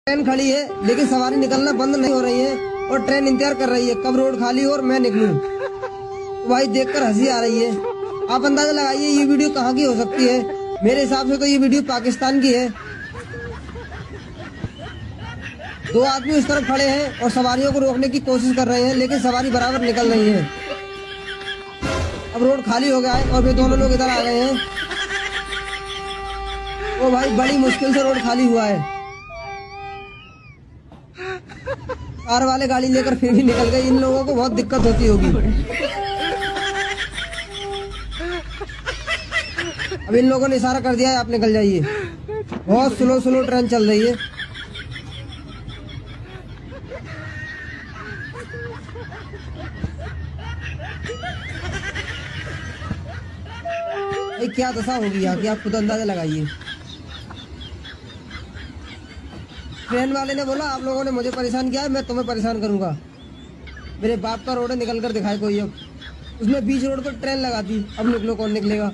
Train खड़ी है लेकिन सवारी निकलना बंद नहीं हो रही है और ट्रेन इंतजार कर रही है कब रोड खाली हो और मैं निकलूं। तो भाई देखकर हंसी आ रही है। आप अंदाजा लगाइए ये वीडियो कहाँ की हो सकती है। मेरे हिसाब से तो ये वीडियो पाकिस्तान की है। दो आदमी उस तरफ खड़े हैं और सवारियों को रोकने की कोशिश कर रहे हैं लेकिन सवारी बराबर निकल रही है। अब रोड खाली हो गया है और वे दोनों लोग इधर आ गए हैं। ओ भाई बड़ी मुश्किल से रोड खाली हुआ है। कार वाले गाड़ी लेकर फिर भी निकल गए। इन लोगों को बहुत दिक्कत होती होगी। अब इन लोगों ने इशारा कर दिया है आप निकल जाइए। बहुत स्लो स्लो ट्रेन चल रही है। भाई क्या दशा होगी यहाँ की आप खुद अंदाजा लगाइए। ट्रेन वाले ने बोला आप लोगों ने मुझे परेशान किया है मैं तुम्हें परेशान करूंगा। मेरे बाप का रोड है निकल कर दिखाए कोई। अब उसने बीच रोड पर ट्रेन लगा दी। अब निकलो कौन निकलेगा।